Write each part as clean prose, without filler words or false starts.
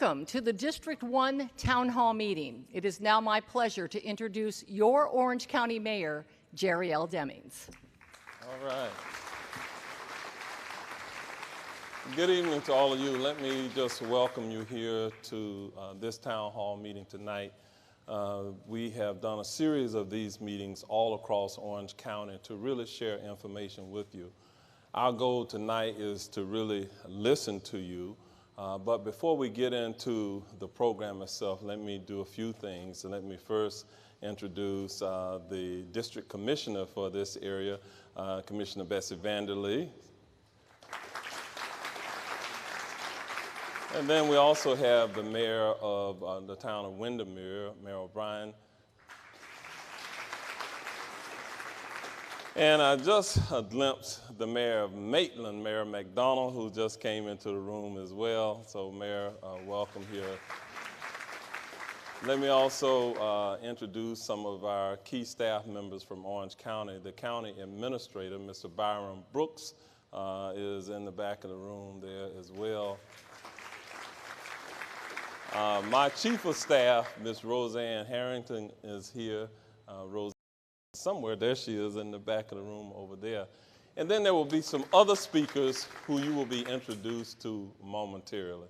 Welcome to the District 1 Town Hall meeting. It is now my pleasure to introduce your Orange County Mayor, Jerry L. Demings. All right. Good evening to all of you. Let me just welcome you here to this town hall meeting tonight. We have done a series of these meetings all across Orange County to really share information with you. Our goal tonight is to really listen to you. But before we get into the program itself, let me do a few things. And let me first introduce the district commissioner for this area, Commissioner Bessie Vanderlee. And then we also have the mayor of the town of Windermere, Mayor O'Brien. And I just glimpsed the mayor of Maitland, Mayor McDonald, who just came into the room as well. So Mayor, welcome here. Let me also introduce some of our key staff members from Orange County. The county administrator, Mr. Byron Brooks, is in the back of the room there as well. My chief of staff, Ms. Roseanne Harrington, is here. Somewhere, there she is in the back of the room over there. And then there will be some other speakers who you will be introduced to momentarily.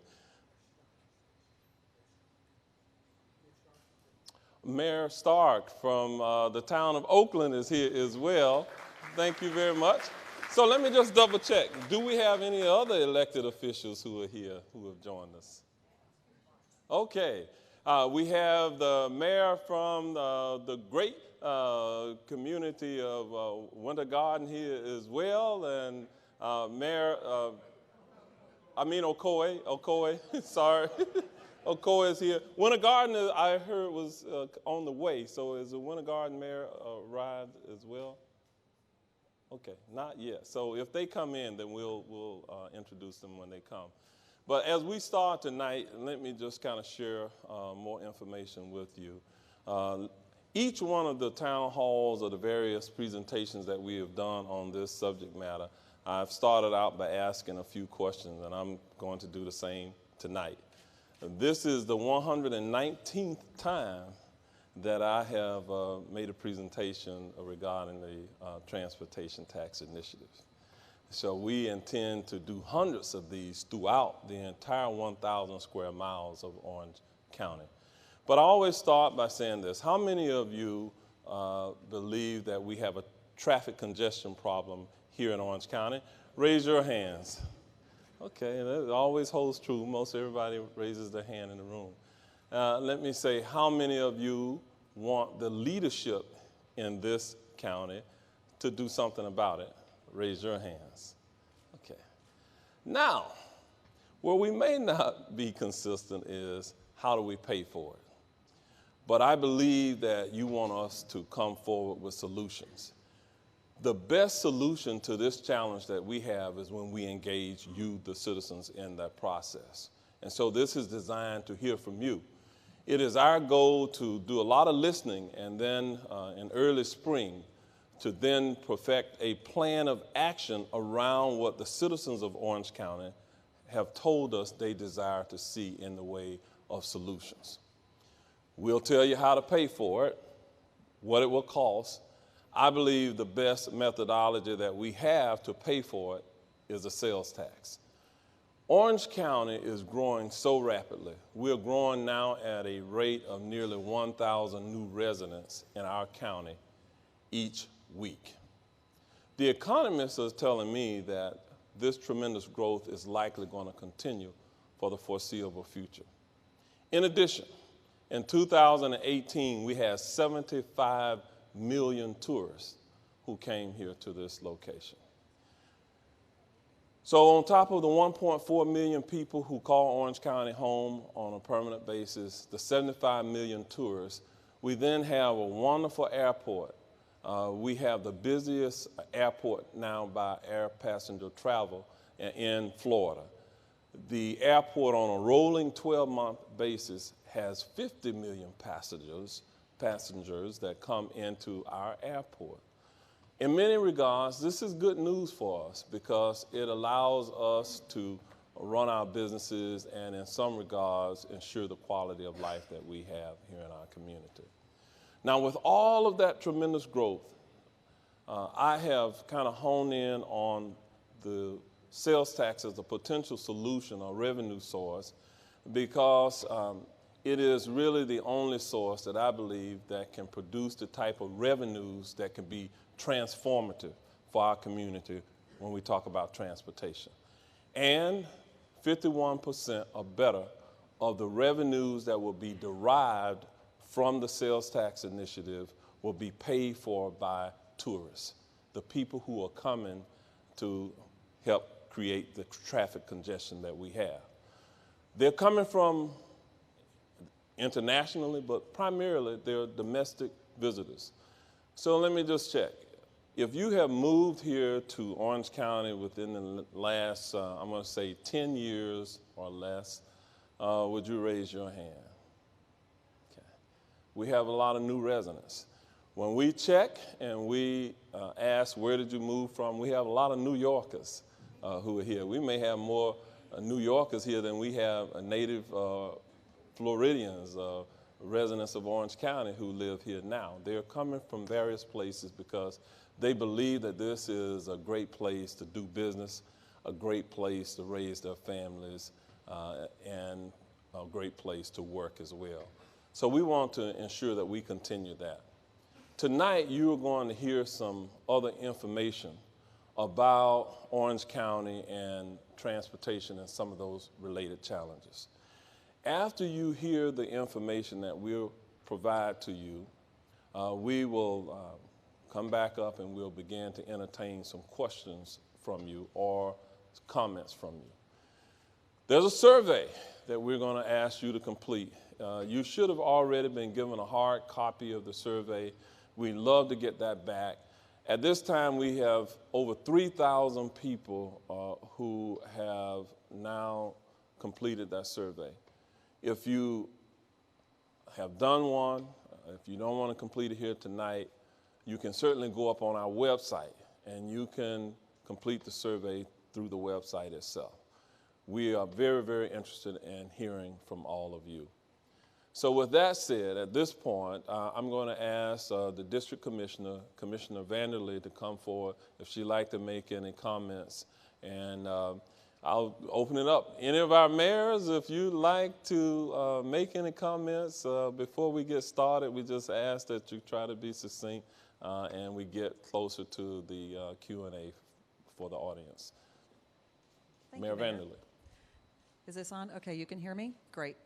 Mayor Stark from the town of Oakland is here as well. Thank you very much. So let me just double check. Do we have any other elected officials who are here who have joined us? Okay. We have the mayor from the great community of Winter Garden here as well, and Mayor, Okoye, sorry. Okoye is here. Winter Garden, I heard, was on the way, so is the Winter Garden mayor ride as well? Okay, not yet. So if they come in, then we'll introduce them when they come. But as we start tonight, let me just kind of share more information with you. Each one of the town halls or the various presentations that we have done on this subject matter, I've started out by asking a few questions, and I'm going to do the same tonight. This is the 119th time that I have made a presentation regarding the transportation tax initiatives. So we intend to do hundreds of these throughout the entire 1,000 square miles of Orange County. But I always start by saying this. How many of you believe that we have a traffic congestion problem here in Orange County? Raise your hands. Okay, that always holds true. Most everybody raises their hand in the room. Let me say, how many of you want the leadership in this county to do something about it? Raise your hands. Okay. Now, where we may not be consistent is how do we pay for it? But I believe that you want us to come forward with solutions. The best solution to this challenge that we have is when we engage you, the citizens, in that process. And so this is designed to hear from you. It is our goal to do a lot of listening, and then in early spring, to then perfect a plan of action around what the citizens of Orange County have told us they desire to see in the way of solutions. We'll tell you how to pay for it, what it will cost. I believe the best methodology that we have to pay for it is a sales tax. Orange County is growing so rapidly. We're growing now at a rate of nearly 1,000 new residents in our county each week. The economists are telling me that this tremendous growth is likely going to continue for the foreseeable future. In addition, in 2018, we had 75 million tourists who came here to this location. So on top of the 1.4 million people who call Orange County home on a permanent basis, the 75 million tourists, we then have a wonderful airport. We have the busiest airport now by air passenger travel in Florida. The airport on a rolling 12-month basis has 50 million passengers that come into our airport. In many regards, this is good news for us because it allows us to run our businesses, and in some regards, ensure the quality of life that we have here in our community. Now, with all of that tremendous growth, I have kind of honed in on the sales tax as a potential solution or revenue source because it is really the only source that I believe that can produce the type of revenues that can be transformative for our community when we talk about transportation. And 51% or better of the revenues that will be derived from the sales tax initiative will be paid for by tourists, the people who are coming to help create the traffic congestion that we have. They're coming from internationally, but primarily they're domestic visitors. So let me just check. If you have moved here to Orange County within the last, I'm going to say 10 years or less, would you raise your hand? Okay. We have a lot of new residents. When we check and we ask, where did you move from, we have a lot of New Yorkers who are here. We may have more New Yorkers here than we have native Floridians, residents of Orange County who live here now. They're coming from various places because they believe that this is a great place to do business, a great place to raise their families, and a great place to work as well. So we want to ensure that we continue that. Tonight, you are going to hear some other information about Orange County and transportation and some of those related challenges. After you hear the information that we'll provide to you, we will come back up and we'll begin to entertain some questions from you or comments from you. There's a survey that we're going to ask you to complete. You should have already been given a hard copy of the survey. We'd love to get that back. At this time, we have over 3,000 people who have now completed that survey. If you have done one, if you don't want to complete it here tonight, you can certainly go up on our website and you can complete the survey through the website itself. We are very, very interested in hearing from all of you. So with that said, at this point, I'm going to ask the District Commissioner, Commissioner Vanderlee, to come forward if she'd like to make any comments. And I'll open it up. Any of our mayors, if you'd like to make any comments before we get started, we just ask that you try to be succinct and we get closer to the Q&A for the audience. Mayor Vanderlee. Is this on? Okay, you can hear me? Great.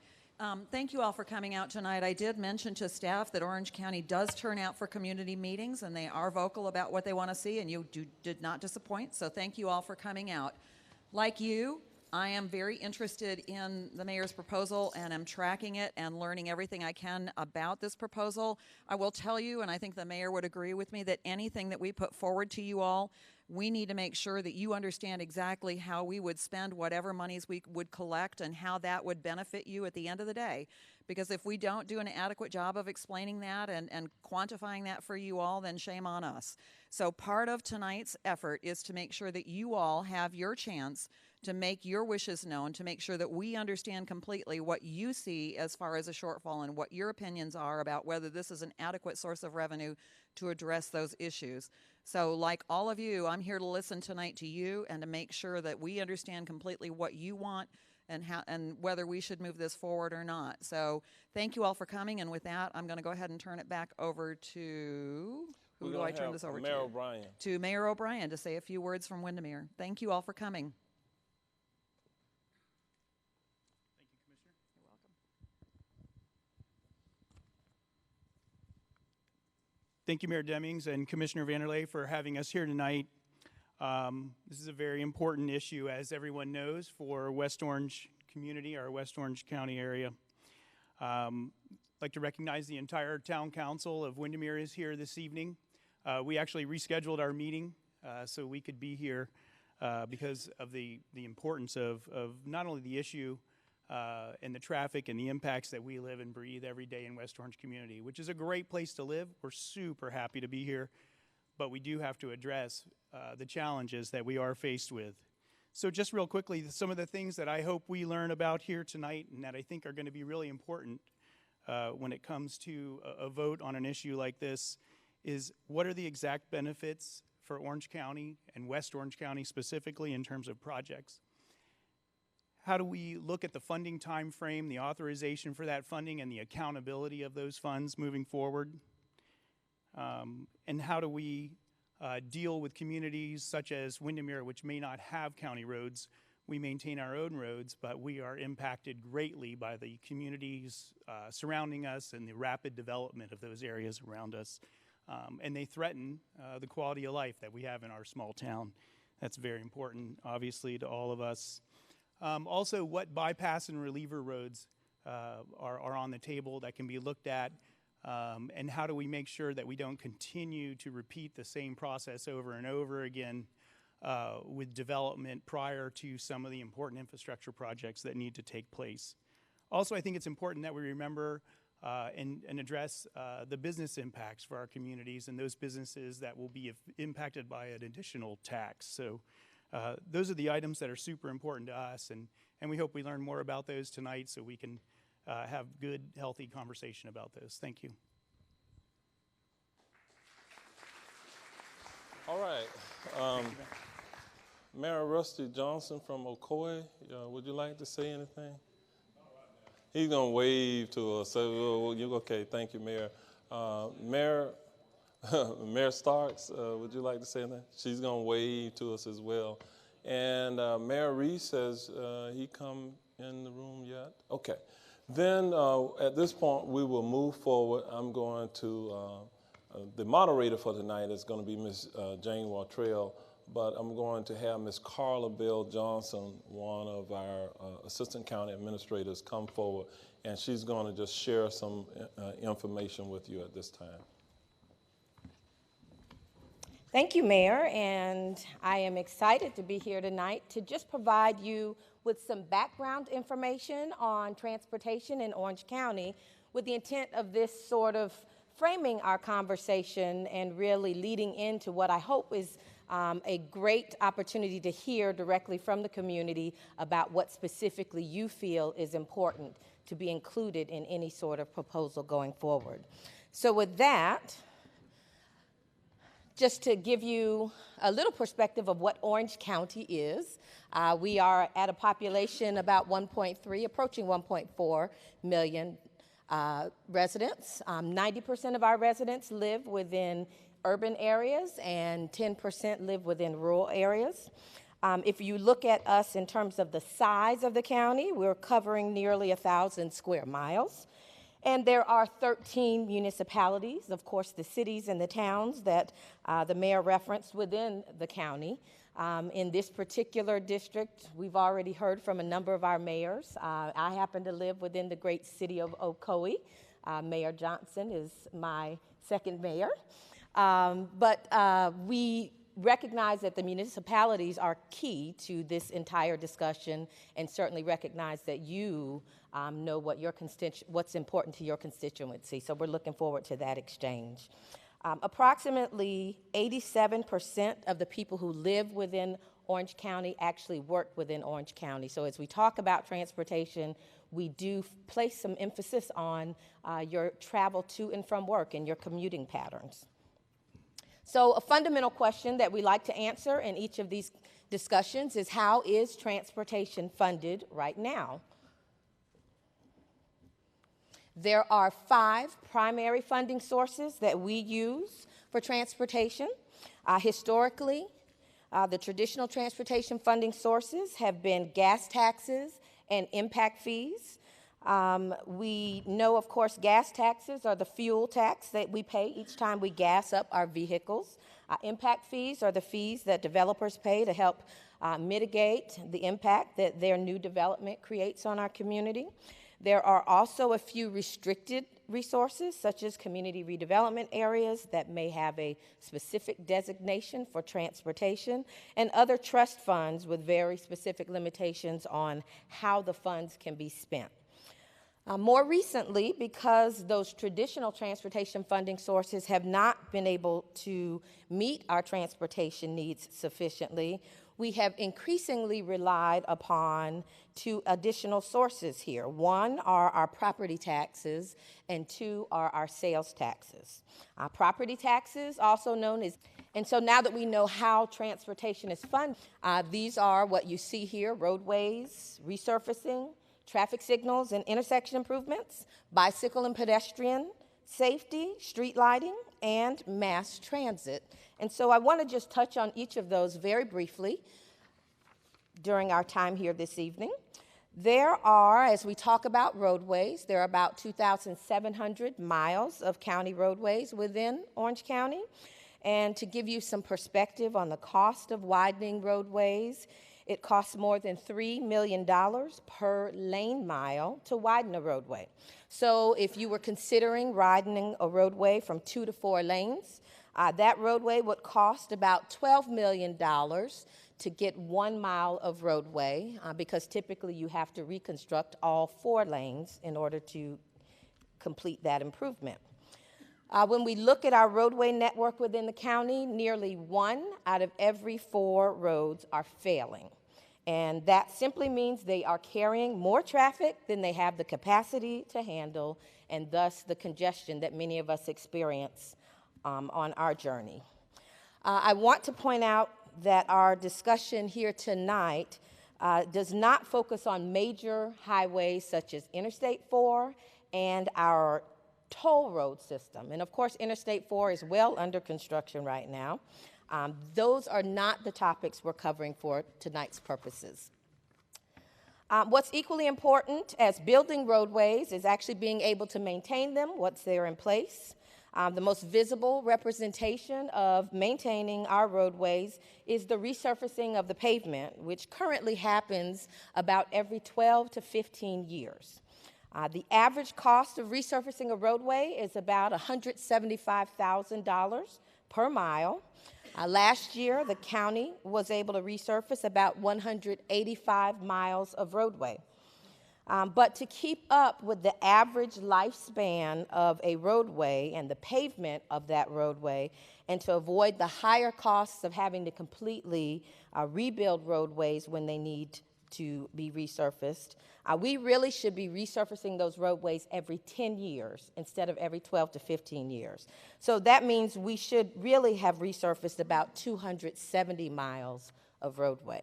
Thank you all for coming out tonight. I did mention to staff that Orange County does turn out for community meetings, and they are vocal about what they want to see, and you did not disappoint, so thank you all for coming out. Like you, I am very interested in the mayor's proposal, and I'm tracking it and learning everything I can about this proposal. I will tell you, and I think the mayor would agree with me, that anything that we put forward to you all, we need to make sure that you understand exactly how we would spend whatever monies we would collect and how that would benefit you at the end of the day. Because if we don't do an adequate job of explaining that and quantifying that for you all, then shame on us. So part of tonight's effort is to make sure that you all have your chance to make your wishes known, to make sure that we understand completely what you see as far as a shortfall and what your opinions are about whether this is an adequate source of revenue to address those issues. So like all of you, I'm here to listen tonight to you and to make sure that we understand completely what you want and how and whether we should move this forward or not. So thank you all for coming, and with that, I'm going to go ahead and turn it back over to, who do I turn this over to? Mayor O'Brien. To Mayor O'Brien to say a few words from Windermere. Thank you all for coming. Thank you, Commissioner. You're welcome. Thank you, Mayor Demings and Commissioner Vanderlee, for having us here tonight. This is a very important issue, as everyone knows, for West Orange community, our West Orange County area. I'd like to recognize the entire Town Council of Windermere is here this evening. We actually rescheduled our meeting so we could be here because of the importance of not only the issue and the traffic and the impacts that we live and breathe every day in West Orange community, which is a great place to live. We're super happy to be here, but we do have to address the challenges that we are faced with. So just real quickly, some of the things that I hope we learn about here tonight and that I think are going to be really important when it comes to a vote on an issue like this is what are the exact benefits for Orange County and West Orange County specifically in terms of projects? How do we look at the funding time frame, the authorization for that funding, and the accountability of those funds moving forward? And how do we deal with communities such as Windermere, which may not have county roads? We maintain our own roads, but we are impacted greatly by the communities surrounding us and the rapid development of those areas around us. And they threaten the quality of life that we have in our small town. That's very important, obviously, to all of us. Also, what bypass and reliever roads are on the table that can be looked at, and how do we make sure that we don't continue to repeat the same process over and over again with development prior to some of the important infrastructure projects that need to take place. Also, I think it's important that we remember and address the business impacts for our communities and those businesses that will be impacted by an additional tax. So those are the items that are super important to us, and we hope we learn more about those tonight so we can have good, healthy conversation about those. Thank you. All right. Mayor Rusty Johnson from Ocoee, would you like to say anything? He's going to wave to us. So, okay, thank you, Mayor. Mayor Starks, would you like to say anything? She's going to wave to us as well. And Mayor Reese, has he come in the room yet? Okay. Then at this point, we will move forward. I'm going to, the moderator for tonight is going to be Ms. Jane Wattrell, but I'm going to have Ms. Carla Bell Johnson, one of our assistant county administrators, come forward, and she's going to just share some information with you at this time. Thank you, Mayor, and I am excited to be here tonight to just provide you with some background information on transportation in Orange County with the intent of this sort of framing our conversation and really leading into what I hope is a great opportunity to hear directly from the community about what specifically you feel is important to be included in any sort of proposal going forward. So with that, just to give you a little perspective of what Orange County is, we are at a population about 1.3, approaching 1.4 million residents. 90% of our residents live within urban areas and 10% live within rural areas. If you look at us in terms of the size of the county, we're covering nearly 1,000 square miles. And there are 13 municipalities, of course, the cities and the towns that the mayor referenced within the county. In this particular district, we've already heard from a number of our mayors. I happen to live within the great city of Ocoee. Mayor Johnson is my second mayor. But we recognize that the municipalities are key to this entire discussion, and certainly recognize that you know what what's important to your constituency. So we're looking forward to that exchange. Approximately 87% of the people who live within Orange County actually work within Orange County. So as we talk about transportation, we do place some emphasis on your travel to and from work and your commuting patterns. So a fundamental question that we like to answer in each of these discussions is, how is transportation funded right now? There are 5 primary funding sources that we use for transportation. Historically, the traditional transportation funding sources have been gas taxes and impact fees. We know, of course, gas taxes are the fuel tax that we pay each time we gas up our vehicles. Impact fees are the fees that developers pay to help mitigate the impact that their new development creates on our community. There are also a few restricted resources, such as community redevelopment areas that may have a specific designation for transportation, and other trust funds with very specific limitations on how the funds can be spent. More recently, because those traditional transportation funding sources have not been able to meet our transportation needs sufficiently, we have increasingly relied upon two additional sources here. One are our property taxes, and two are our sales taxes. Property taxes, also known as, and so now that we know how transportation is funded, these are what you see here: roadways, resurfacing, traffic signals and intersection improvements, bicycle and pedestrian safety, street lighting, and mass transit. And so I want to just touch on each of those very briefly during our time here this evening. There are, as we talk about roadways, there are about 2,700 miles of county roadways within Orange County. And to give you some perspective on the cost of widening roadways, it costs more than $3 million per lane mile to widen a roadway. So if you were considering widening a roadway from 2 to 4 lanes, that roadway would cost about $12 million to get 1 mile of roadway, because typically you have to reconstruct all 4 lanes in order to complete that improvement. When we look at our roadway network within the county, nearly 1 out of every 4 roads are failing. And that simply means they are carrying more traffic than they have the capacity to handle, and thus the congestion that many of us experience on our journey. I want to point out that our discussion here tonight does not focus on major highways such as Interstate 4 and our toll road system. And of course, Interstate 4 is well under construction right now. Those are not the topics we're covering for tonight's purposes. What's equally important as building roadways is actually being able to maintain them once they're in place. The most visible representation of maintaining our roadways is the resurfacing of the pavement, which currently happens about every 12 to 15 years. The average cost of resurfacing a roadway is about $175,000 per mile. Last year, the county was able to resurface about 185 miles of roadway. But to keep up with the average lifespan of a roadway and the pavement of that roadway, and to avoid the higher costs of having to completely rebuild roadways when they need to be resurfaced, we really should be resurfacing those roadways every 10 years instead of every 12 to 15 years. So that means we should really have resurfaced about 270 miles of roadway.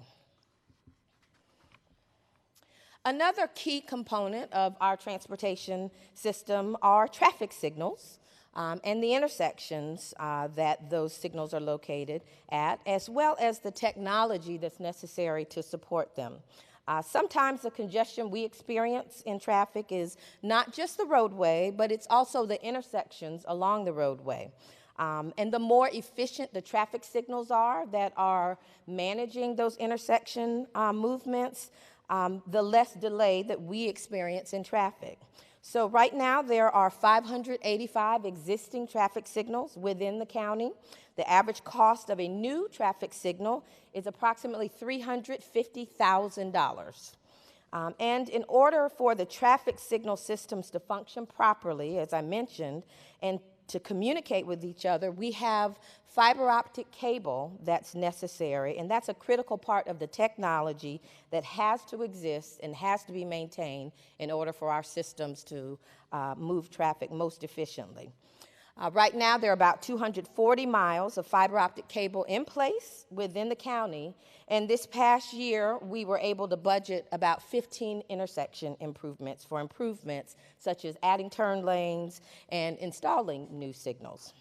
Another key component of our transportation system are traffic signals and the intersections that those signals are located at, as well as the technology that's necessary to support them. Sometimes the congestion we experience in traffic is not just the roadway, but it's also the intersections along the roadway. And the more efficient the traffic signals are that are managing those intersection movements, the less delay that we experience in traffic. So right now there are 585 existing traffic signals within the county. The average cost of a new traffic signal is approximately $350,000. And in order for the traffic signal systems to function properly, as I mentioned, and to communicate with each other, we have fiber optic cable that's necessary, and that's a critical part of the technology that has to exist and has to be maintained in order for our systems to move traffic most efficiently. Right now, there are about 240 miles of fiber optic cable in place within the county, and this past year, we were able to budget about 15 intersection improvements such as adding turn lanes and installing new signals.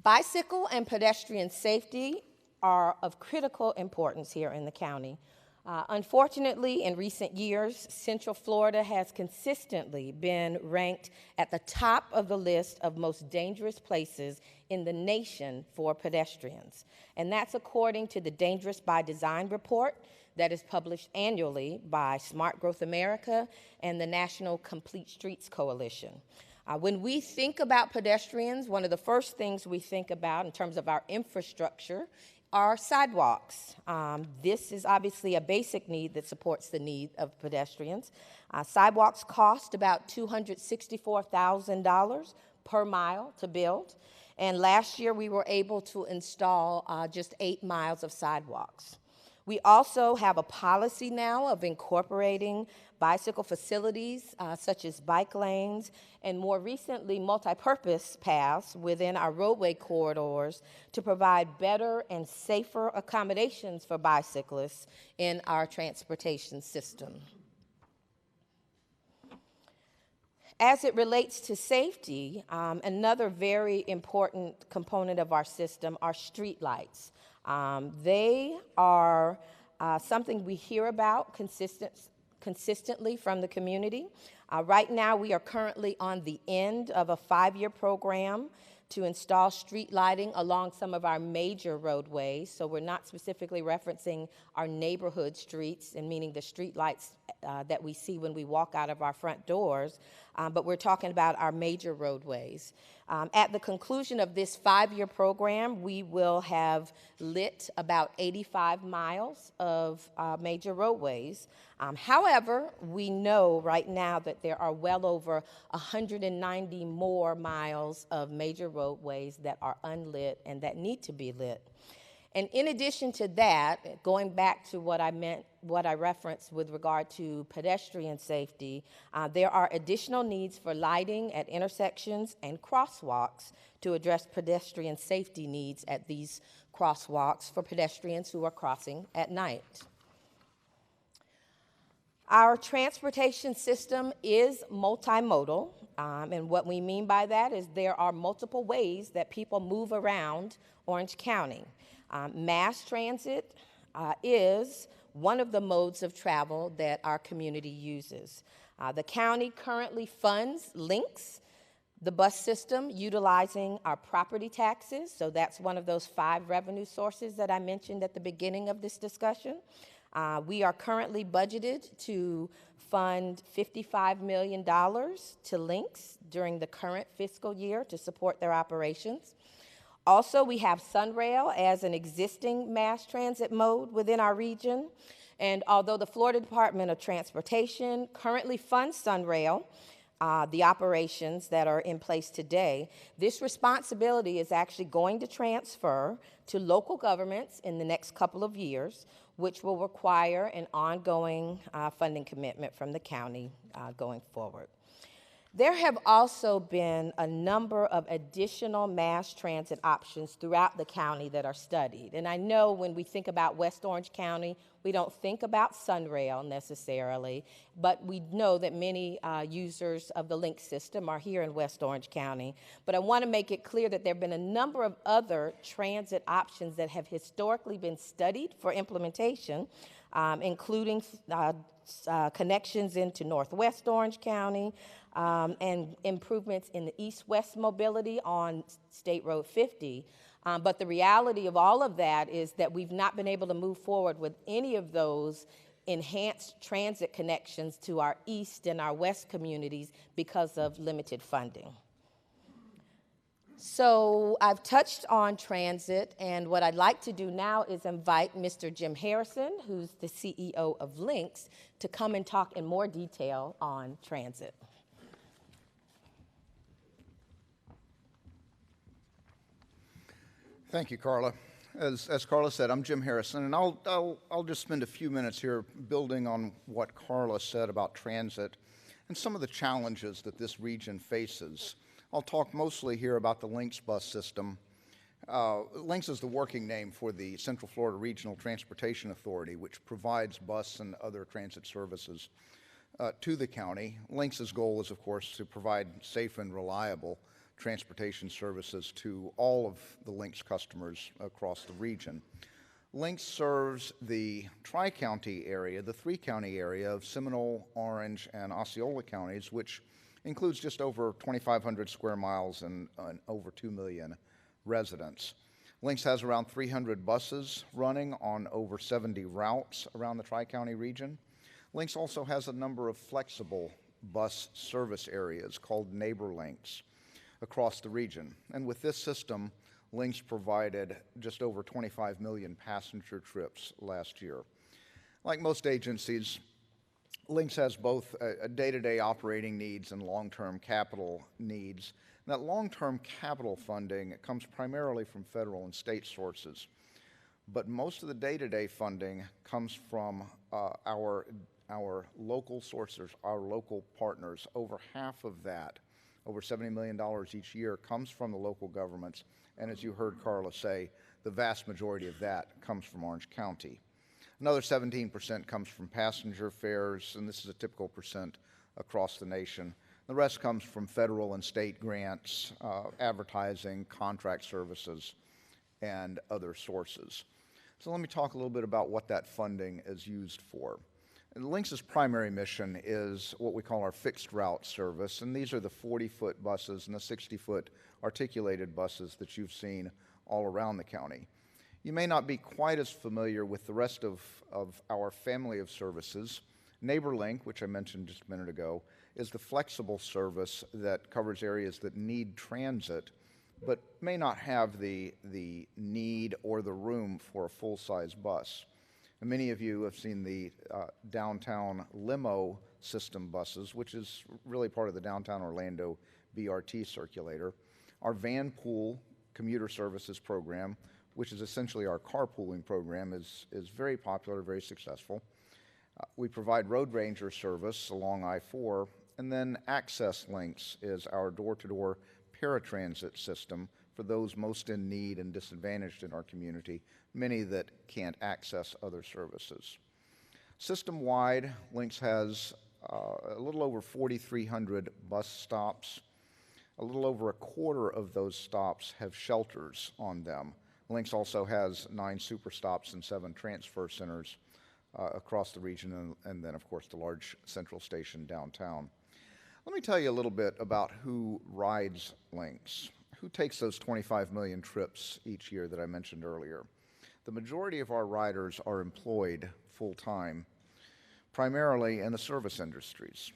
Bicycle and pedestrian safety are of critical importance here in the county. Unfortunately, in recent years, Central Florida has consistently been ranked at the top of the list of most dangerous places in the nation for pedestrians. And that's according to the Dangerous by Design report that is published annually by Smart Growth America and the National Complete Streets Coalition. When we think about pedestrians, one of the first things we think about in terms of our infrastructure are sidewalks. This is obviously a basic need that supports the need of pedestrians. Sidewalks cost about $264,000 per mile to build. And last year, we were able to install just 8 miles of sidewalks. We also have a policy now of incorporating bicycle facilities such as bike lanes and more recently multi-purpose paths within our roadway corridors to provide better and safer accommodations for bicyclists in our transportation system. As it relates to safety, another very important component of our system are streetlights. They are something we hear about consistently from the community. Right now, we are currently on the end of a 5-year program to install street lighting along some of our major roadways. So we're not specifically referencing our neighborhood streets, and meaning the street lights that we see when we walk out of our front doors, but we're talking about our major roadways. At the conclusion of this 5-year program, we will have lit about 85 miles of major roadways. However, we know right now that there are well over 190 more miles of major roadways that are unlit and that need to be lit. And in addition to that, going back to what I referenced with regard to pedestrian safety, there are additional needs for lighting at intersections and crosswalks to address pedestrian safety needs at these crosswalks for pedestrians who are crossing at night. Our transportation system is multimodal, and what we mean by that is there are multiple ways that people move around Orange County. Mass transit is one of the modes of travel that our community uses. The county currently funds LYNX, the bus system, utilizing our property taxes. So that's one of those 5 revenue sources that I mentioned at the beginning of this discussion. We are currently budgeted to fund $55 million to LYNX during the current fiscal year to support their operations. Also, we have SunRail as an existing mass transit mode within our region. And although the Florida Department of Transportation currently funds SunRail, the operations that are in place today, this responsibility is actually going to transfer to local governments in the next couple of years, which will require an ongoing funding commitment from the county going forward. There have also been a number of additional mass transit options throughout the county that are studied. And I know when we think about West Orange County, we don't think about SunRail necessarily, but we know that many users of the LYNX system are here in West Orange County. But I want to make it clear that there have been a number of other transit options that have historically been studied for implementation, including connections into Northwest Orange County, and improvements in the east-west mobility on State Road 50. But the reality of all of that is that we've not been able to move forward with any of those enhanced transit connections to our east and our west communities because of limited funding. So I've touched on transit, and what I'd like to do now is invite Mr. Jim Harrison, who's the CEO of LYNX, to come and talk in more detail on transit. Thank you, Carla. As Carla said, I'm Jim Harrison, and I'll just spend a few minutes here building on what Carla said about transit and some of the challenges that this region faces. I'll talk mostly here about the LYNX bus system. LYNX is the working name for the Central Florida Regional Transportation Authority, which provides bus and other transit services to the county. LYNX's goal is, of course, to provide safe and reliable transportation services to all of the LYNX customers across the region. LYNX serves the tri-county area, the 3-county area of Seminole, Orange, and Osceola counties, which includes just over 2,500 square miles and over 2 million residents. LYNX has around 300 buses running on over 70 routes around the tri-county region. LYNX also has a number of flexible bus service areas called neighbor links across the region. And with this system, LYNX provided just over 25 million passenger trips last year. Like most agencies, LYNX has both a day-to-day operating needs and long-term capital needs. That long-term capital funding comes primarily from federal and state sources, but most of the day-to-day funding comes from our local sources, our local partners. Over half of that, over $70 million each year, comes from the local governments, and as you heard Carla say, the vast majority of that comes from Orange County. Another 17% comes from passenger fares, and this is a typical percent across the nation. The rest comes from federal and state grants, advertising, contract services, and other sources. So let me talk a little bit about what that funding is used for. And Lynx's primary mission is what we call our fixed route service, and these are the 40-foot buses and the 60-foot articulated buses that you've seen all around the county. You may not be quite as familiar with the rest of our family of services. NeighborLink, which I mentioned just a minute ago, is the flexible service that covers areas that need transit but may not have the need or the room for a full-size bus. And many of you have seen the downtown limo system buses, which is really part of the downtown Orlando BRT circulator. Our Van Pool commuter services program, which is essentially our carpooling program, is very popular, very successful. We provide Road Ranger service along I-4, and then Access Links is our door-to-door paratransit system for those most in need and disadvantaged in our community, many that can't access other services. System-wide, Lynx has a little over 4,300 bus stops. A little over a quarter of those stops have shelters on them. Lynx also has 9 super stops and 7 transfer centers across the region, and then, of course, the large central station downtown. Let me tell you a little bit about who rides Lynx, who takes those 25 million trips each year that I mentioned earlier. The majority of our riders are employed full-time, primarily in the service industries.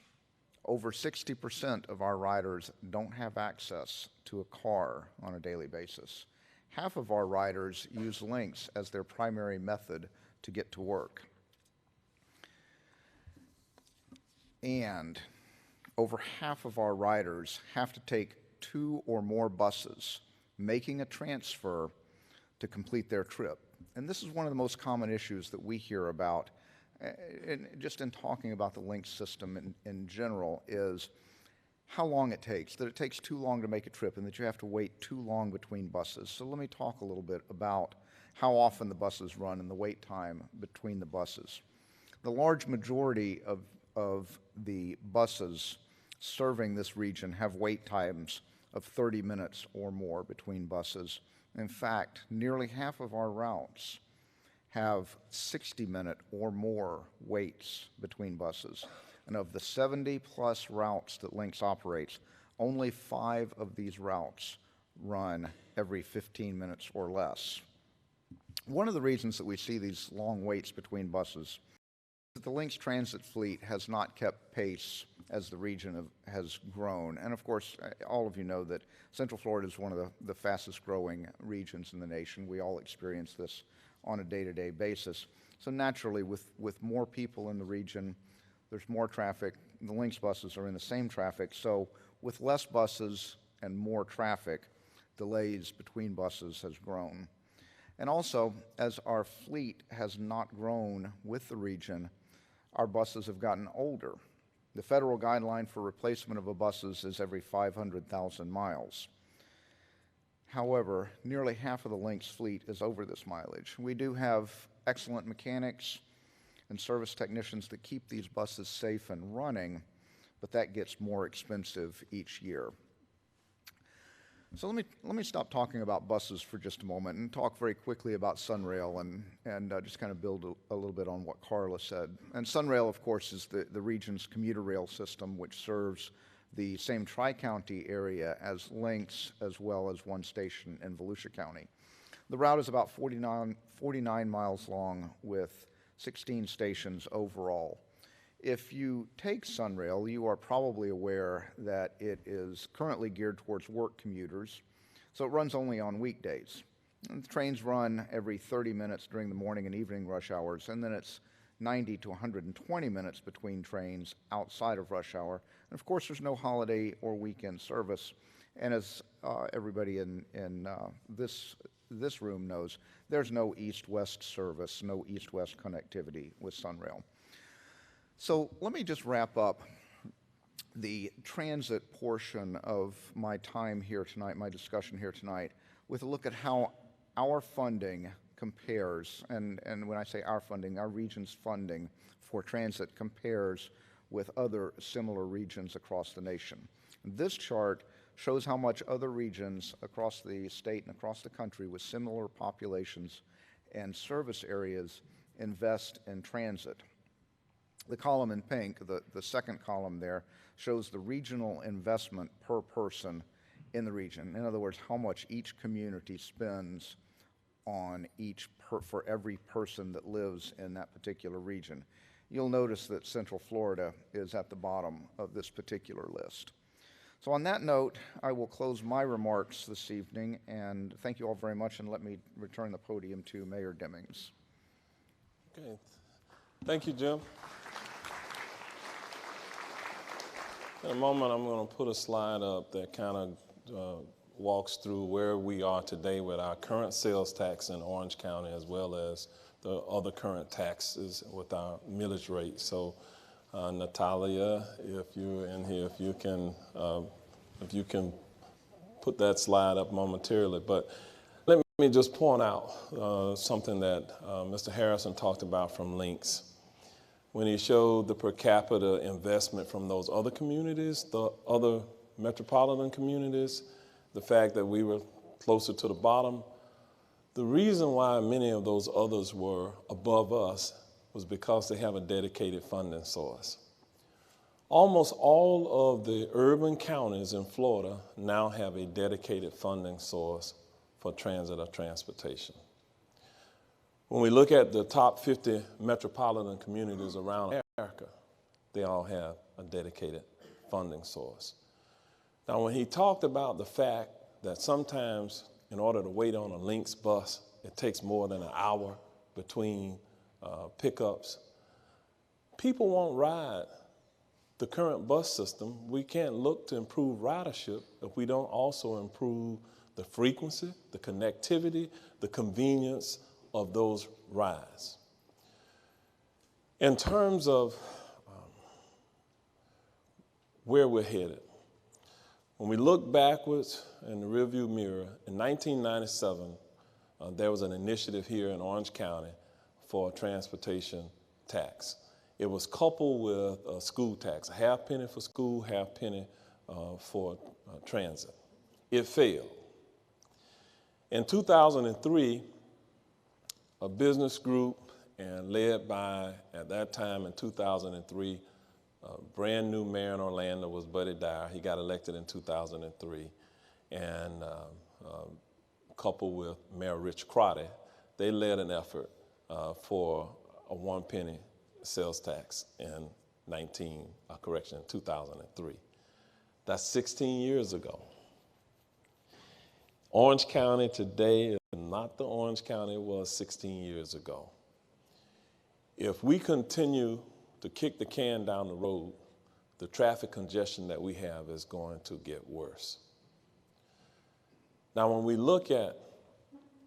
Over 60% of our riders don't have access to a car on a daily basis. Half of our riders use Lynx as their primary method to get to work. And over half of our riders have to take 2 or more buses, making a transfer to complete their trip. And this is one of the most common issues that we hear about, just in talking about the Lynx system in general, is how long it takes, that it takes too long to make a trip and that you have to wait too long between buses. So let me talk a little bit about how often the buses run and the wait time between the buses. The large majority of the buses serving this region have wait times of 30 minutes or more between buses. In fact, nearly half of our routes have 60-minute or more waits between buses. And of the 70-plus routes that Lynx operates, only 5 of these routes run every 15 minutes or less. One of the reasons that we see these long waits between buses is that the Lynx transit fleet has not kept pace as the region has grown. And of course, all of you know that Central Florida is one of the fastest growing regions in the nation. We all experience this on a day-to-day basis. So naturally, with more people in the region, there's more traffic. The Lynx buses are in the same traffic. So with less buses and more traffic, delays between buses has grown. And also, as our fleet has not grown with the region, our buses have gotten older. The federal guideline for replacement of buses is every 500,000 miles. However, nearly half of the Lynx fleet is over this mileage. We do have excellent mechanics and service technicians that keep these buses safe and running, but that gets more expensive each year. So let me stop talking about buses for just a moment and talk very quickly about Sunrail and just kind of build a little bit on what Carla said. And Sunrail, of course, is the region's commuter rail system, which serves the same Tri-County area as Lynx, as well as one station in Volusia County. The route is about 49 miles long with 16 stations overall. If you take Sunrail, you are probably aware that it is currently geared towards work commuters, so it runs only on weekdays. And the trains run every 30 minutes during the morning and evening rush hours, and then it's 90 to 120 minutes between trains outside of rush hour. And of course, there's no holiday or weekend service, And as everybody in this room knows, there's no east-west service, no east-west connectivity with SunRail. So let me just wrap up the transit portion of my time here tonight, my discussion here tonight, with a look at how our funding compares, and when I say our funding, our region's funding for transit compares with other similar regions across the nation. This chart shows how much other regions across the state and across the country with similar populations and service areas invest in transit. The column in pink, the second column there, shows the regional investment per person in the region. In other words, how much each community spends on for every person that lives in that particular region. You'll notice that Central Florida is at the bottom of this particular list. So on that note, I will close my remarks this evening, and thank you all very much, and let me return the podium to Mayor Demings. Okay. Thank you, Jim. In a moment, I'm going to put a slide up that kind of walks through where we are today with our current sales tax in Orange County, as well as the other current taxes with our millage rate. So, Natalia, if you're in here, if you can put that slide up momentarily. But let me just point out something that Mr. Harrison talked about from Links. When he showed the per capita investment from those other communities, the other metropolitan communities, the fact that we were closer to the bottom, the reason why many of those others were above us was because they have a dedicated funding source. Almost all of the urban counties in Florida now have a dedicated funding source for transit or transportation. When we look at the top 50 metropolitan communities around America, they all have a dedicated funding source. Now, when he talked about the fact that sometimes in order to wait on a Lynx bus, it takes more than an hour between pickups, people won't ride the current bus system. We can't look to improve ridership if we don't also improve the frequency, the connectivity, the convenience of those rides. In terms of where we're headed, when we look backwards in the rearview mirror, in 1997, there was an initiative here in Orange County for a transportation tax. It was coupled with a school tax, a half penny for school, half penny for transit. It failed. In 2003, a business group and led by, at that time in 2003, a brand new mayor in Orlando was Buddy Dyer. He got elected in 2003. And coupled with Mayor Rich Crotty, they led an effort for a 1 penny sales tax in 2003. That's 16 years ago. Orange County today is not the Orange County it was 16 years ago. If we continue to kick the can down the road, the traffic congestion that we have is going to get worse. Now, when we look at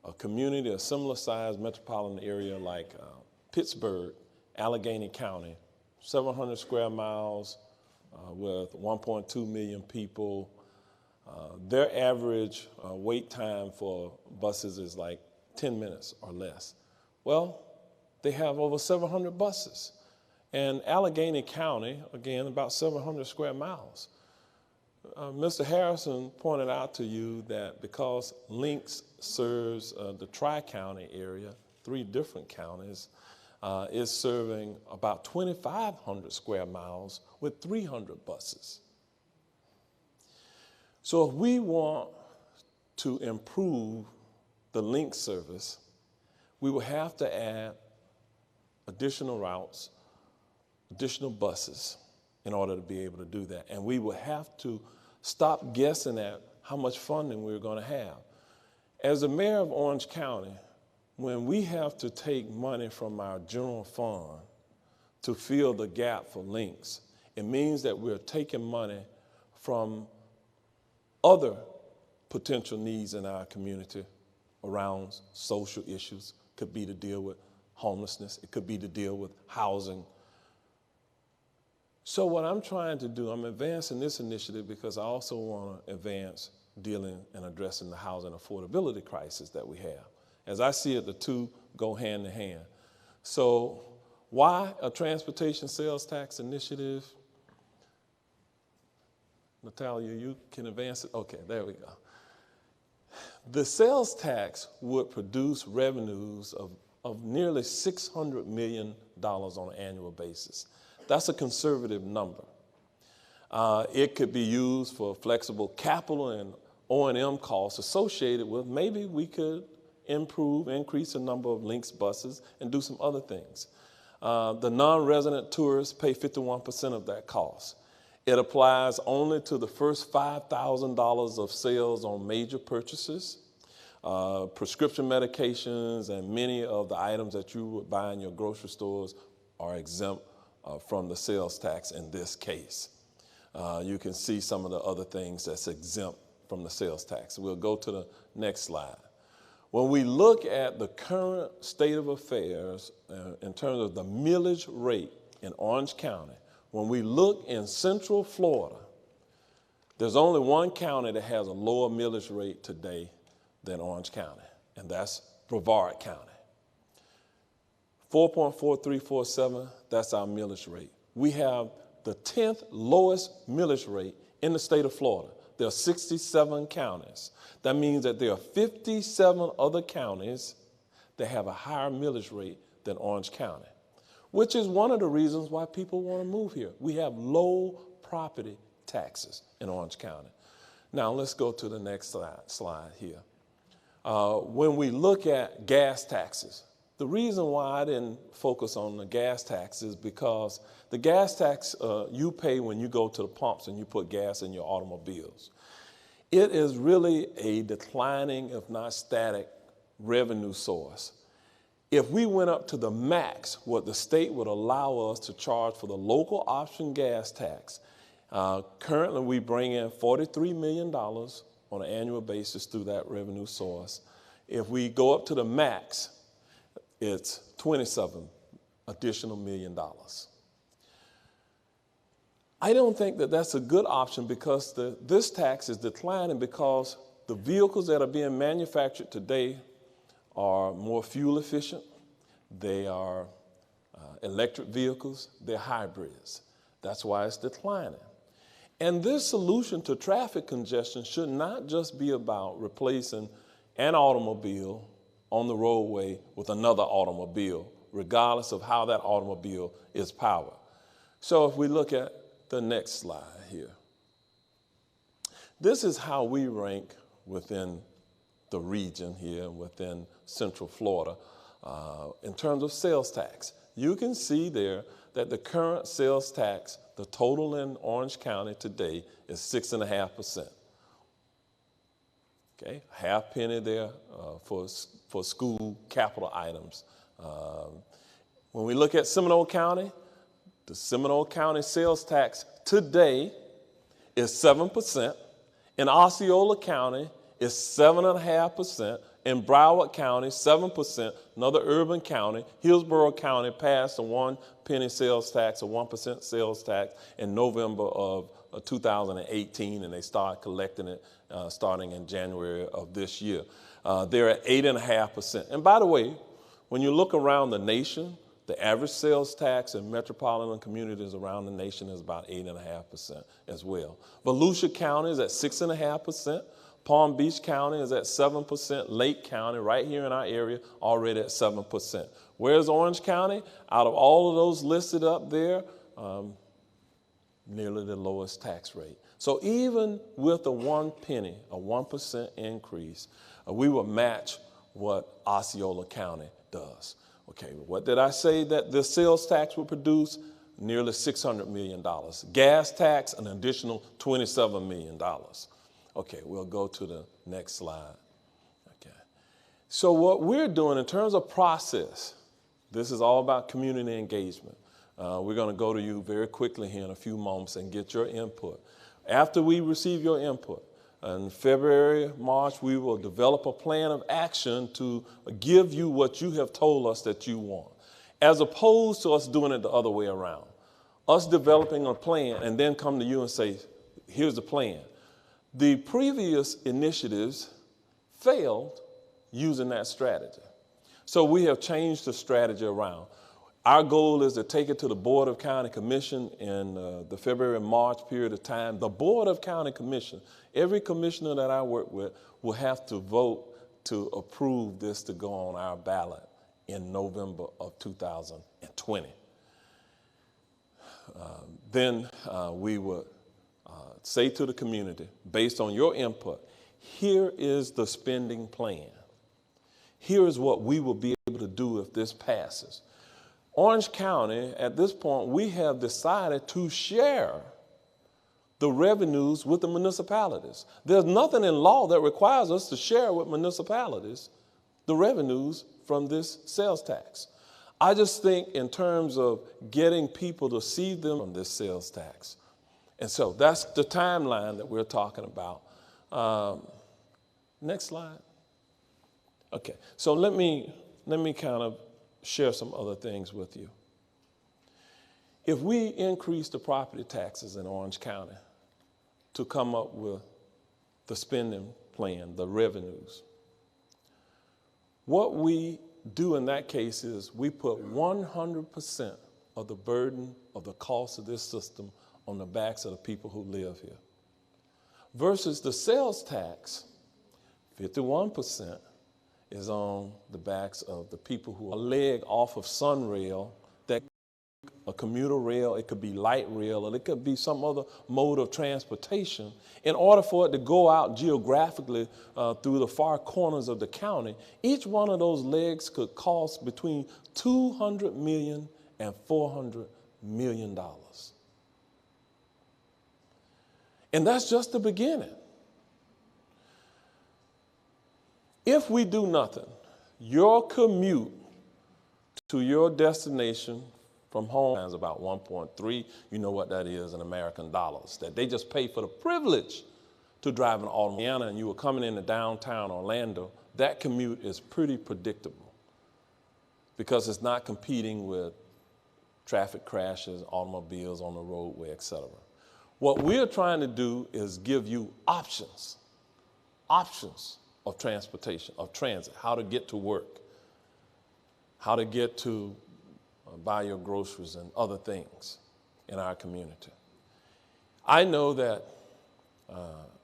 a community, a similar sized metropolitan area like Pittsburgh, Allegheny County, 700 square miles with 1.2 million people, their average wait time for buses is like 10 minutes or less. Well, they have over 700 buses. And Allegheny County, again, about 700 square miles. Mr. Harrison pointed out to you that because Lynx serves the Tri-County area, 3 different counties, is serving about 2,500 square miles with 300 buses. So if we want to improve the Lynx service, we will have to add additional routes, additional buses in order to be able to do that. And we will have to stop guessing at how much funding we're going to have. As the mayor of Orange County, when we have to take money from our general fund to fill the gap for Lynx, it means that we're taking money from other potential needs in our community around social issues. Could be to deal with homelessness. It could be to deal with housing. So what I'm trying to do, I'm advancing this initiative because I also want to advance dealing and addressing the housing affordability crisis that we have. As I see it, the two go hand in hand. So why a transportation sales tax initiative? Natalia, you can advance it? Okay, there we go. The sales tax would produce revenues of nearly $600 million on an annual basis. That's a conservative number. It could be used for flexible capital and O&M costs associated with maybe we could increase the number of Lynx buses and do some other things. The non-resident tourists pay 51% of that cost. It applies only to the first $5,000 of sales on major purchases. Prescription medications and many of the items that you would buy in your grocery stores are exempt from the sales tax in this case. You can see some of the other things that's exempt from the sales tax. We'll go to the next slide. When we look at the current state of affairs in terms of the millage rate in Orange County, when we look in Central Florida, there's only one county that has a lower millage rate today than Orange County, and that's Brevard County. 4.4347, that's our millage rate. We have the 10th lowest millage rate in the state of Florida. There are 67 counties. That means that there are 57 other counties that have a higher millage rate than Orange County, which is one of the reasons why people want to move here. We have low property taxes in Orange County. Now let's go to the next slide here. When we look at gas taxes, the reason why I didn't focus on the gas tax is because the gas tax you pay when you go to the pumps and you put gas in your automobiles. It is really a declining, if not static, revenue source. If we went up to the max, what the state would allow us to charge for the local option gas tax, currently we bring in $43 million on an annual basis through that revenue source. If we go up to the max, it's $27 additional million. I don't think that that's a good option because this tax is declining because the vehicles that are being manufactured today are more fuel efficient. They are electric vehicles. They're hybrids. That's why it's declining. And this solution to traffic congestion should not just be about replacing an automobile on the roadway with another automobile, regardless of how that automobile is powered. So if we look at the next slide here, this is how we rank within the region here, within Central Florida, in terms of sales tax. You can see there that the current sales tax, the total in Orange County today is 6.5%. Okay, half penny there for school capital items. When we look at Seminole County, the Seminole County sales tax today is 7%. In Osceola County, it's 7.5%. In Broward County, 7%, another urban county. Hillsborough County passed a 1 penny sales tax, a 1% sales tax in November of 2018, and they started collecting it starting in January of this year. They're at 8.5%. And by the way, when you look around the nation, the average sales tax in metropolitan communities around the nation is about 8.5% as well. Volusia County is at 6.5%. Palm Beach County is at 7%. Lake County, right here in our area, already at 7%. Where's Orange County? Out of all of those listed up there, nearly the lowest tax rate. So even with a 1 penny, a 1% increase, we will match what Osceola County does. Okay, what did I say that the sales tax would produce? Nearly $600 million. Gas tax, an additional $27 million. Okay, we'll go to the next slide. Okay. So what we're doing in terms of process, this is all about community engagement. We're going to go to you very quickly here in a few moments and get your input. After we receive your input, In February, March, we will develop a plan of action to give you what you have told us that you want, as opposed to us doing it the other way around. Us developing a plan and then come to you and say, here's the plan. The previous initiatives failed using that strategy. So we have changed the strategy around. Our goal is to take it to the Board of County Commission in the February and March period of time. The Board of County Commission, every commissioner that I work with will have to vote to approve this to go on our ballot in November of 2020. Then we would say to the community, based on your input, here is the spending plan. Here is what we will be able to do if this passes. Orange County, at this point, we have decided to share the revenues with the municipalities. There's nothing in law that requires us to share with municipalities the revenues from this sales tax. I just think in terms of getting people to see them from this sales tax. And so that's the timeline that we're talking about. Next slide. Okay, so let me kind of share some other things with you. If we increase the property taxes in Orange County to come up with the spending plan, the revenues, what we do in that case is we put 100% of the burden of the cost of this system on the backs of the people who live here. Versus the sales tax, 51% is on the backs of the people who are a leg off of Sunrail, that a commuter rail, it could be light rail, or it could be some other mode of transportation. In order for it to go out geographically through the far corners of the county, each one of those legs could cost between $200 million and $400 million. And that's just the beginning. If we do nothing, your commute to your destination from home is about 1.3. You know what that is in American dollars, that they just pay for the privilege to drive an automobile. And you were coming into downtown Orlando, that commute is pretty predictable because it's not competing with traffic crashes, automobiles on the roadway, et cetera. What we're trying to do is give you options of transportation, of transit, how to get to work, how to get to buy your groceries and other things in our community. I know that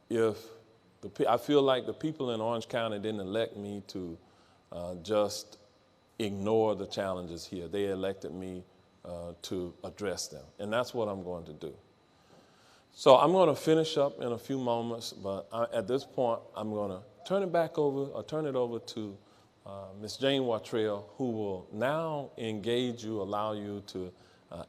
I feel like the people in Orange County didn't elect me to just ignore the challenges here. They elected me to address them, and that's what I'm going to do. So I'm going to finish up in a few moments, but at this point, I'm going to turn it over to Ms. Jane Wattrell, who will now engage you, allow you to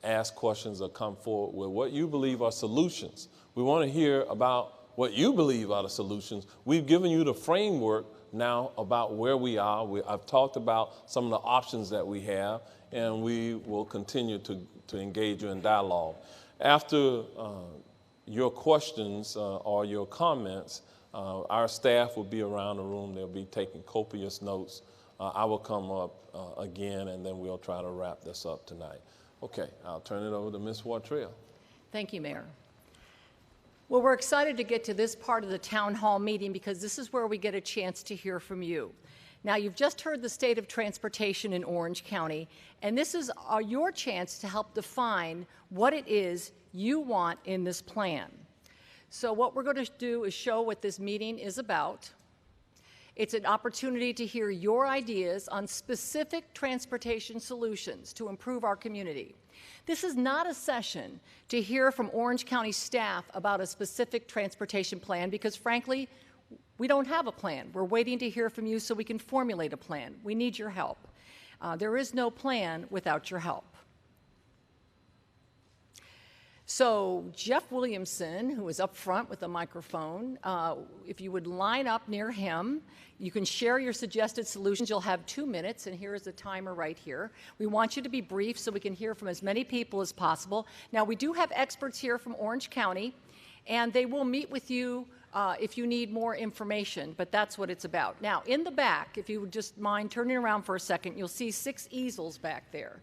ask questions or come forward with what you believe are solutions. We want to hear about what you believe are the solutions. We've given you the framework now about where we are. I've talked about some of the options that we have, and we will continue to engage you in dialogue. After your questions or your comments, our staff will be around the room. They'll be taking copious notes. I will come up again, and then we'll try to wrap this up tonight. Okay, I'll turn it over to Ms. Wattrell. Thank you, Mayor. Well, we're excited to get to this part of the town hall meeting because this is where we get a chance to hear from you. Now, you've just heard the state of transportation in Orange County, and this is your chance to help define what it is you want in this plan. So what we're going to do is show what this meeting is about. It's an opportunity to hear your ideas on specific transportation solutions to improve our community. This is not a session to hear from Orange County staff about a specific transportation plan because, frankly, we don't have a plan. We're waiting to hear from you so we can formulate a plan. We need your help. There is no plan without your help. So Jeff Williamson, who is up front with a microphone, if you would line up near him, you can share your suggested solutions. You'll have 2 minutes, and here is the timer right here. We want you to be brief so we can hear from as many people as possible. Now, we do have experts here from Orange County, and they will meet with you if you need more information, but that's what it's about. Now, in the back, if you would just mind turning around for a second, you'll see 6 easels back there.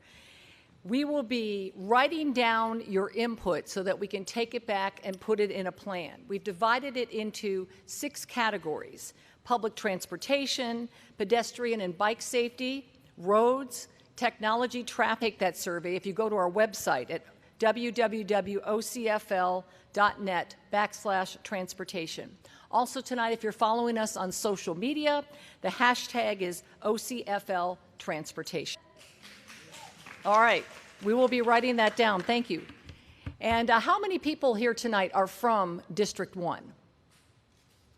We will be writing down your input so that we can take it back and put it in a plan. We've divided it into 6 categories: public transportation, pedestrian and bike safety, roads, technology, traffic. That survey, if you go to our website at www.ocfl.net/transportation. Also tonight, if you're following us on social media, the hashtag is OCFL Transportation. All right, we will be writing that down. Thank you. And how many people here tonight are from District 1?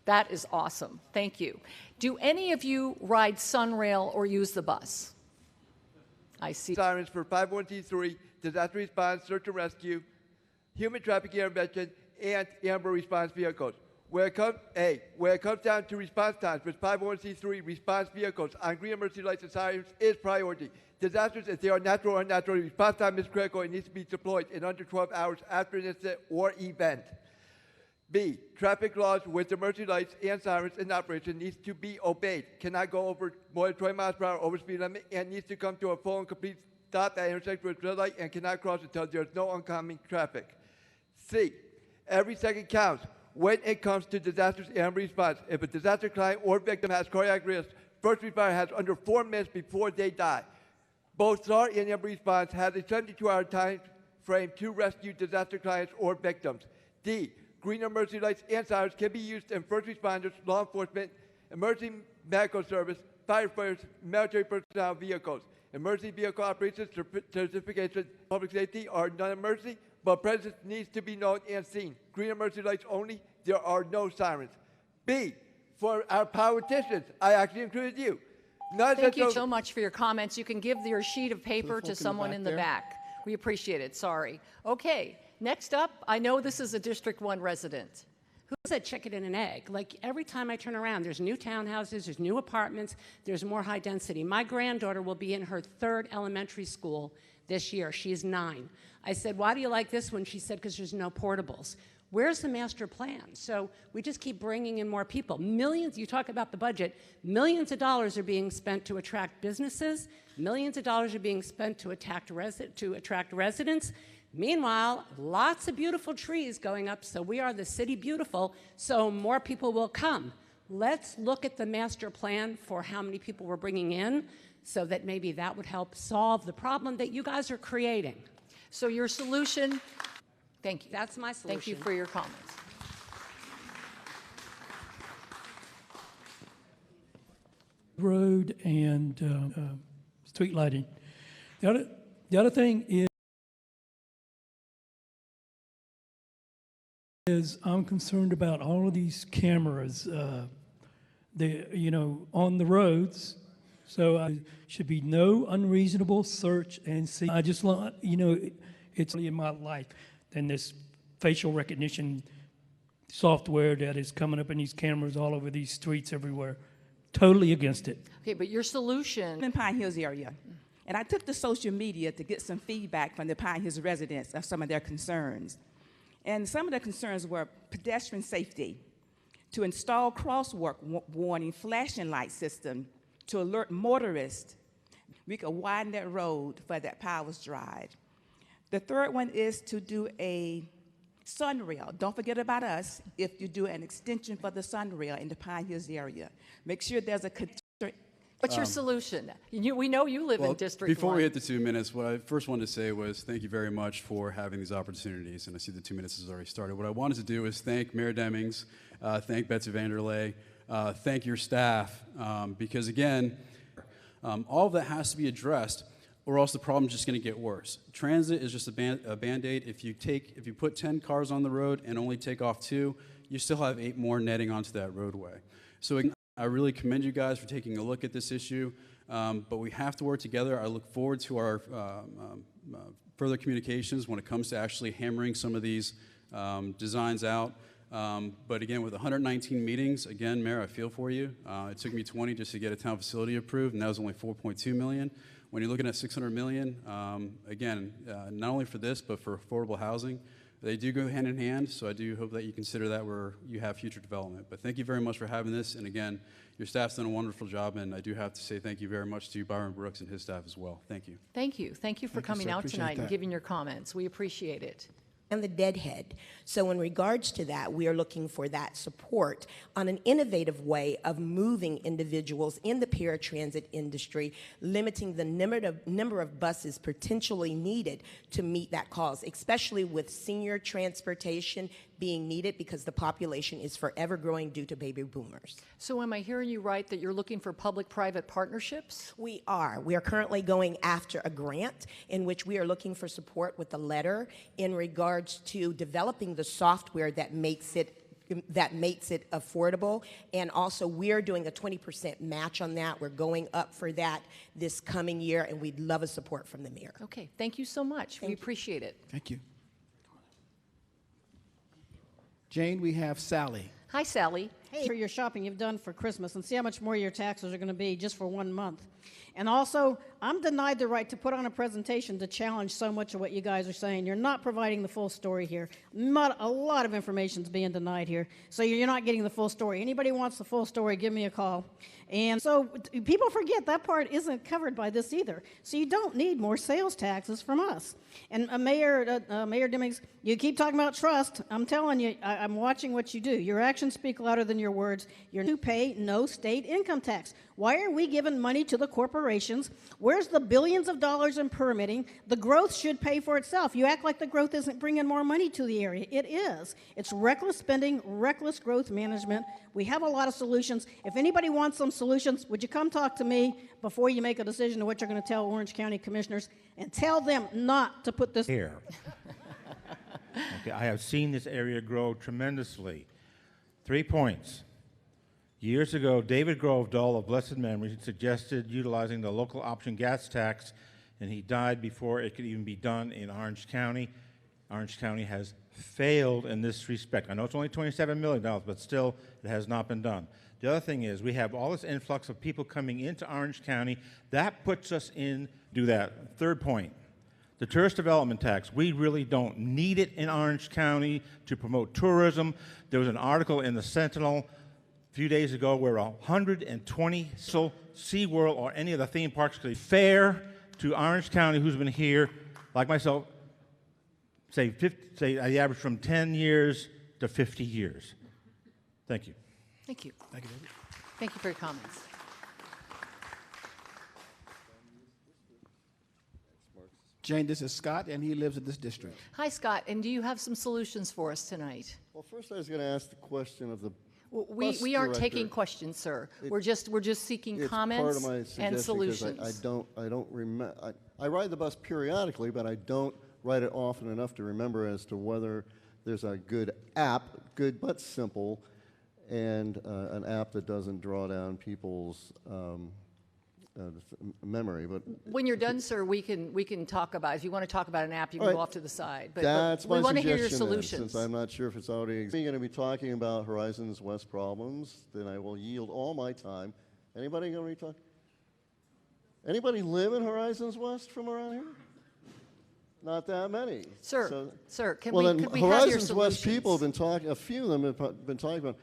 That is awesome. Thank you. Do any of you ride Sunrail or use the bus? I see. Sirens for 501c3, disaster response, search and rescue, human trafficking intervention, and amber response vehicles. When it comes down to response times with 501c3 response vehicles on green emergency lights and sirens is priority. Disasters, if they are natural or unnatural, response time is critical and needs to be deployed in under 12 hours after an incident or event. B, traffic laws with emergency lights and sirens in operation needs to be obeyed. Cannot go over more than 20 miles per hour over speed limit and needs to come to a full and complete stop at intersection with red light and cannot cross until there is no oncoming traffic. C, every second counts when it comes to disasters and response. If a disaster client or victim has cardiac arrest, first responder has under 4 minutes before they die. Both SAR and amber response has a 72-hour time frame to rescue disaster clients or victims. D, green emergency lights and sirens can be used in first responders, law enforcement, emergency medical service, firefighters, military personnel vehicles. Emergency vehicle operations certification, public safety are non-emergency, but presence needs to be known and seen. Green emergency lights only, there are no sirens. B, for our politicians, I actually included you. Thank you so much for your comments. You can give your sheet of paper to someone in the back. We appreciate it. Sorry. Okay, next up, I know this is a District 1 resident. Who's a chicken and an egg? Like every time I turn around, there's new townhouses, there's new apartments, there's more high density. My granddaughter will be in her 3rd elementary school this year. She's 9. I said, why do you like this one? She said, because there's no portables. Where's the master plan? So we just keep bringing in more people. Millions, you talk about the budget, millions of dollars are being spent to attract businesses, millions of dollars are being spent to attract residents. Meanwhile, lots of beautiful trees going up, so we are the city beautiful, so more people will come. Let's look at the master plan for how many people we're bringing in so that maybe that would help solve the problem that you guys are creating. So your solution, thank you. That's my solution. Thank you for your comments. Road and street lighting. The other thing is I'm concerned about all of these cameras, on the roads. So should be no unreasonable search and see. I just want, it's in my life than this facial recognition software that is coming up in these cameras all over these streets everywhere. Totally against it. Okay, but your solution. In Pine Hills area. And I took to social media to get some feedback from the Pine Hills residents of some of their concerns. And some of the concerns were pedestrian safety, to install crosswalk warning flashing light system to alert motorists. We could widen that road for that Powers Drive. The third one is to do a sunrail. Don't forget about us if you do an extension for the sunrail in the Pine Hills area. Make sure there's a... What's your solution? We know you live in District 1. Before we hit the 2 minutes, what I first wanted to say was thank you very much for having these opportunities, and I see the 2 minutes has already started. What I wanted to do is thank Mayor Demings, thank Betsy Vanderlei, thank your staff, because again, all of that has to be addressed, or else the problem's just going to get worse. Transit is just a Band-Aid. If you put 10 cars on the road and only take off 2, you still have 8 more netting onto that roadway. So I really commend you guys for taking a look at this issue, but we have to work together. I look forward to our further communications when it comes to actually hammering some of these designs out. But again, with 119 meetings, again, Mayor, I feel for you. It took me 20 just to get a town facility approved, and that was only $4.2 million. When you're looking at $600 million, again, not only for this, but for affordable housing, They do go hand in hand, so I do hope that you consider that where you have future development. But thank you very much for having this, and again, your staff's done a wonderful job, and I do have to say thank you very much to Byron Brooks and his staff as well. Thank you. Thank you. Thank you for coming out tonight and giving your comments. We appreciate it. And the deadhead. So in regards to that, we are looking for that support on an innovative way of moving individuals in the paratransit industry, limiting the number of buses potentially needed to meet that cause, especially with senior transportation being needed because the population is forever growing due to baby boomers. So am I hearing you right that you're looking for public-private partnerships? We are. We are currently going after a grant in which we are looking for support with a letter in regards to developing the software that makes it affordable, and also we're doing a 20% match on that. We're going up for that this coming year, and we'd love a support from the mayor. Okay, thank you so much. We appreciate it. Thank you. Jane, we have Sally. Hi, Sally. Hey, for your shopping you've done for Christmas and see how much more your taxes are going to be just for 1 month. And also, I'm denied the right to put on a presentation to challenge so much of what you guys are saying. You're not providing the full story here. Not a lot of information is being denied here, so you're not getting the full story. Anybody wants the full story, give me a call. And so people forget that part isn't covered by this either. So you don't need more sales taxes from us. And Mayor Demings, you keep talking about trust. I'm telling you, I'm watching what you do. Your actions speak louder than your words. You're to pay no state income tax. Why are we giving money to the corporations? Where's the billions of dollars in permitting? The growth should pay for itself. You act like the growth isn't bringing more money to the area. It is. It's reckless spending, reckless growth management. We have a lot of solutions. If anybody wants some solutions, would you come talk to me before you make a decision of what you're going to tell Orange County commissioners, and tell them not to put this here. Okay, I have seen this area grow tremendously. 3 points. Years ago, David Grove Dull of blessed memory suggested utilizing the local option gas tax, and he died before it could even be done in Orange County. Orange County has failed in this respect. I know it's only $27 million, but still, it has not been done. The other thing is we have all this influx of people coming into Orange County. That puts us in, do that. 3rd point, the tourist development tax. We really don't need it in Orange County to promote tourism. There was an article in the Sentinel a few days ago where 120 SeaWorld or any of the theme parks could be fair to Orange County, who's been here, like myself, say the average from 10 years to 50 years. Thank you. Thank you. Thank you, David. Thank you for your comments. Jane, this is Scott, and he lives in this district. Hi, Scott, and do you have some solutions for us tonight? Well, first I was going to ask the question of the We aren't taking questions, sir. We're just seeking comments part of my and suggestion, 'cause solutions. I don't remember. I ride the bus periodically, but I don't ride it often enough to remember as to whether there's a good app, good but simple, and an app that doesn't draw down people's memory. But When you're done, sir, we can talk about. If you want to talk about an app, you can All go right. off to the side. But that's we my want to hear your suggestion then, solutions. since I'm not sure if it's already existing. We're going to be talking about Horizons West problems. Then I will yield all my time. Anybody going to be talking? Anybody live in Horizons West from around here? Not that many. Sir, could well, we then have your Horizons West solutions? people have been talking. A few of them have been talking about.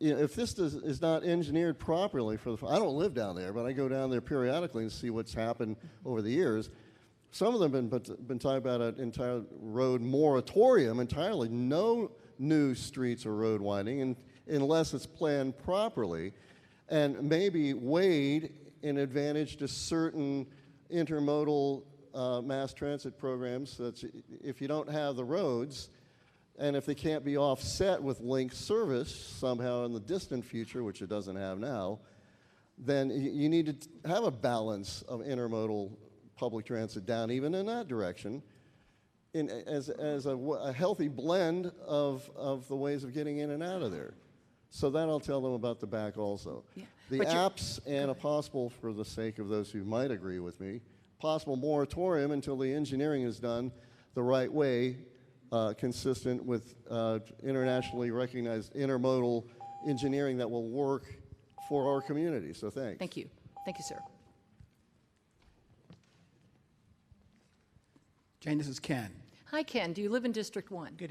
You know, if this is not engineered properly for the, I don't live down there, but I go down there periodically and see what's happened over the years. Some of them have been talking about an entire road moratorium entirely, no new streets or road widening, unless it's planned properly, and maybe weighed in advantage to certain intermodal mass transit programs. So that if you don't have the roads, and if they can't be offset with link service somehow in the distant future, which it doesn't have now, then you need to have a balance of intermodal public transit down even in that direction as a healthy blend of the ways of getting in and out of there. So that I'll tell them about the back also. Yeah. The apps and a possible, for the sake of those who might agree with me, possible moratorium until the engineering is done the right way, consistent with internationally recognized intermodal engineering that will work for our community. So thanks. Thank you. Thank you, sir. Jane, this is Ken. Hi, Ken. Do you live in District 1? Good